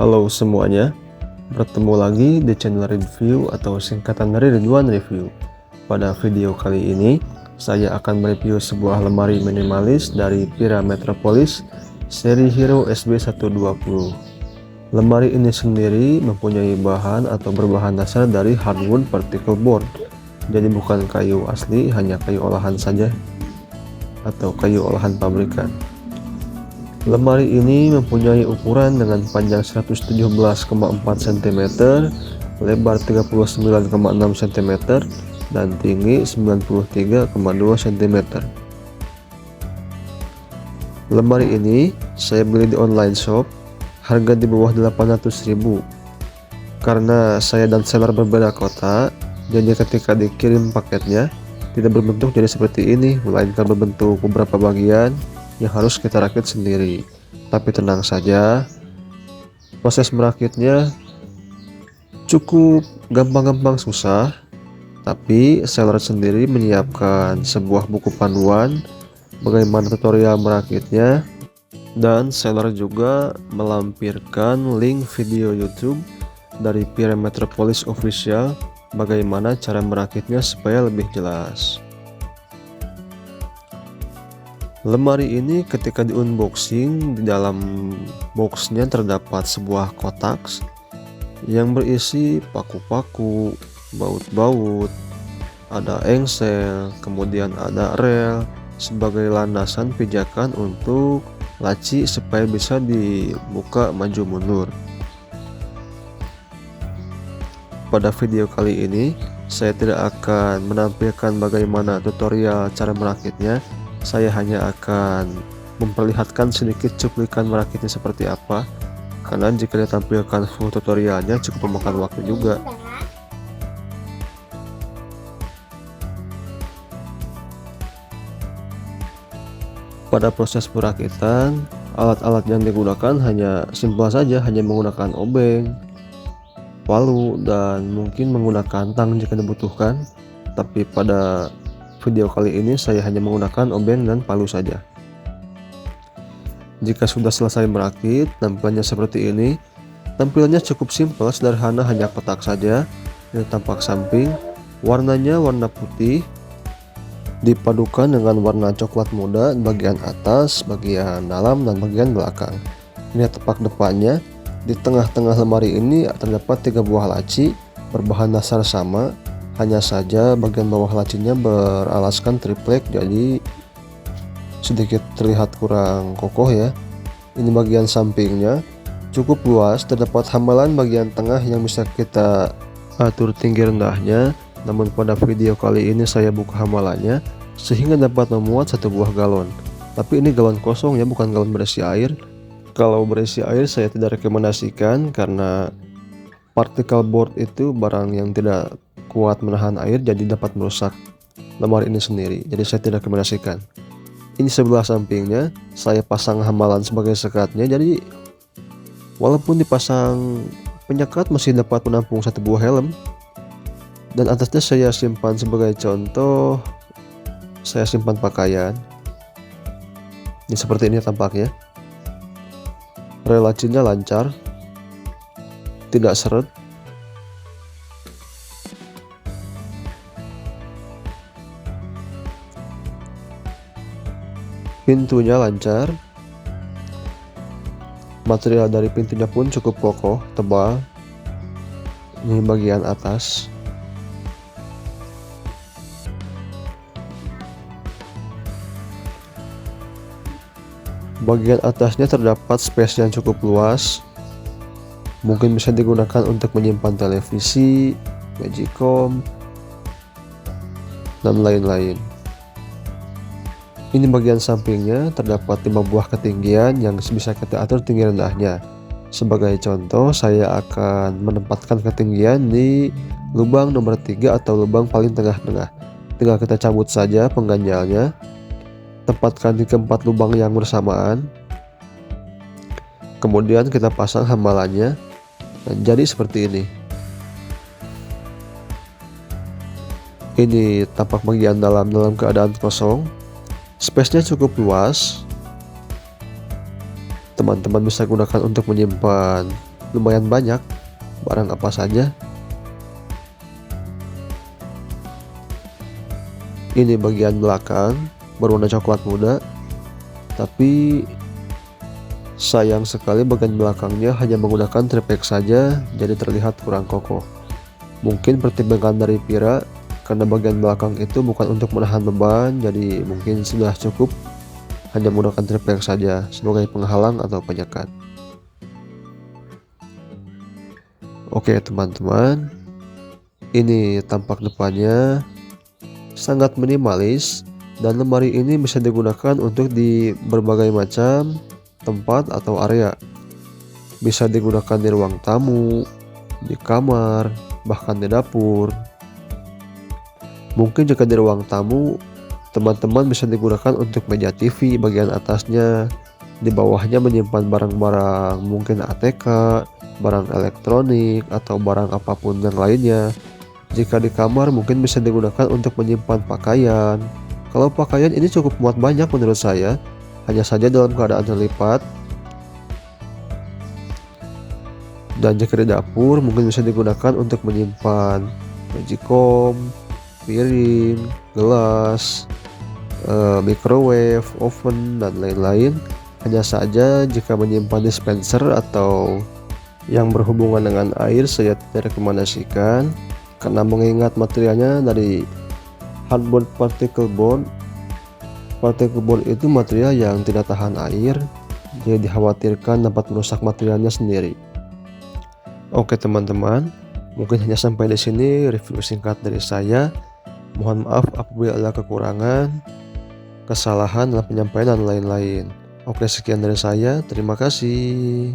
Halo semuanya, bertemu lagi di channel review atau singkatan dari Ridwan Review. Pada video kali ini, saya akan mereview sebuah lemari minimalis dari Pira Metropolis seri Hero SB120. Lemari ini sendiri mempunyai bahan atau berbahan dasar dari hardwood particle board, jadi bukan kayu asli, hanya kayu olahan saja atau kayu olahan pabrikan. Lemari ini mempunyai ukuran dengan panjang 117,4 cm, lebar 39,6 cm, dan tinggi 93,2 cm. Lemari ini saya beli di online shop, harga di bawah 800.000. Karena saya dan seller berbeda kota, jadi ketika dikirim paketnya tidak berbentuk jadi seperti ini, melainkan berbentuk beberapa bagian yang harus kita rakit sendiri. Tapi tenang saja, proses merakitnya cukup gampang-gampang susah. Tapi seller sendiri menyiapkan sebuah buku panduan bagaimana tutorial merakitnya, dan seller juga melampirkan link video YouTube dari Pira Metropolis Official bagaimana cara merakitnya supaya lebih jelas. Lemari ini ketika di unboxing, di dalam boxnya terdapat sebuah kotak yang berisi paku-paku, baut-baut, ada engsel, kemudian ada rel sebagai landasan pijakan untuk laci supaya bisa dibuka maju mundur. Pada video kali ini saya tidak akan menampilkan bagaimana tutorial cara merakitnya. Saya hanya akan memperlihatkan sedikit cuplikan merakitnya seperti apa, karena jika ditampilkan full tutorialnya cukup memakan waktu juga. Pada proses perakitan, alat-alat yang digunakan hanya simpel saja, hanya menggunakan obeng, palu, dan mungkin menggunakan tang jika dibutuhkan. Tapi pada video kali ini saya hanya menggunakan obeng dan palu saja. Jika sudah selesai merakit, tampilannya seperti ini. Tampilannya cukup simpel, sederhana, hanya kotak saja. Ini tampak samping, warnanya warna putih dipadukan dengan warna coklat muda bagian atas, bagian dalam, dan bagian belakang. Ini tapak depannya. Di tengah-tengah lemari ini terdapat 3 buah laci berbahan dasar sama. Hanya saja bagian bawah lacinya beralaskan triplek, jadi sedikit terlihat kurang kokoh ya. Ini bagian sampingnya cukup luas, terdapat hambalan bagian tengah yang bisa kita atur tinggi rendahnya. Namun pada video kali ini saya buka hambalannya sehingga dapat memuat 1 buah galon. Tapi ini galon kosong ya, bukan galon berisi air. Kalau berisi air saya tidak rekomendasikan, karena particle board itu barang yang tidak kuat menahan air, jadi dapat merusak lemari ini sendiri. Jadi saya tidak rekomendasikan. Ini sebelah sampingnya saya pasang hambalan sebagai sekatnya, jadi walaupun dipasang penyekat masih dapat menampung 1 buah helm. Dan atasnya saya simpan sebagai contoh, saya simpan pakaian. Ini seperti ini tampaknya. Relasinya lancar, tidak seret. Pintunya lancar. Material dari pintunya pun cukup kokoh, tebal. Ini bagian atas. Bagian atasnya terdapat space yang cukup luas. Mungkin bisa digunakan untuk menyimpan televisi, magicom, dan lain-lain. Ini bagian sampingnya terdapat 5 buah ketinggian yang bisa kita atur tinggi rendahnya. Sebagai contoh, saya akan menempatkan ketinggian di lubang nomor 3 atau lubang paling tengah-tengah. Tinggal kita cabut saja pengganjalnya, tempatkan di keempat lubang yang bersamaan. Kemudian kita pasang hambalannya, dan jadi seperti ini. Ini tampak bagian dalam keadaan kosong. Space-nya cukup luas. Teman-teman bisa gunakan untuk menyimpan lumayan banyak. Barang apa saja? Ini bagian belakang berwarna coklat muda, tapi sayang sekali bagian belakangnya hanya menggunakan triplek saja, jadi terlihat kurang kokoh. Mungkin pertimbangan dari Pira karena bagian belakang itu bukan untuk menahan beban, jadi mungkin sudah cukup hanya menggunakan triplek saja sebagai penghalang atau penyekat. Oke teman-teman, ini tampak depannya sangat minimalis, dan lemari ini bisa digunakan untuk di berbagai macam tempat atau area. Bisa digunakan di ruang tamu, di kamar, bahkan di dapur. Mungkin jika di ruang tamu, teman-teman bisa digunakan untuk meja TV bagian atasnya. Di bawahnya menyimpan barang-barang, mungkin ATK, barang elektronik, atau barang apapun yang lainnya. Jika di kamar mungkin bisa digunakan untuk menyimpan pakaian. Kalau pakaian ini cukup muat banyak menurut saya, hanya saja dalam keadaan terlipat. Dan jika di dapur mungkin bisa digunakan untuk menyimpan magicom, piring, gelas, microwave, oven, dan lain-lain. Hanya saja jika menyimpan dispenser atau yang berhubungan dengan air saya tidak rekomendasikan, karena mengingat materialnya dari hardboard particle board. Particle board itu material yang tidak tahan air, jadi dikhawatirkan dapat merusak materialnya sendiri. Oke teman-teman, mungkin hanya sampai di sini review singkat dari saya. Mohon maaf apabila ada kekurangan, kesalahan dalam penyampaian dan lain-lain. Oke, sekian dari saya. Terima kasih.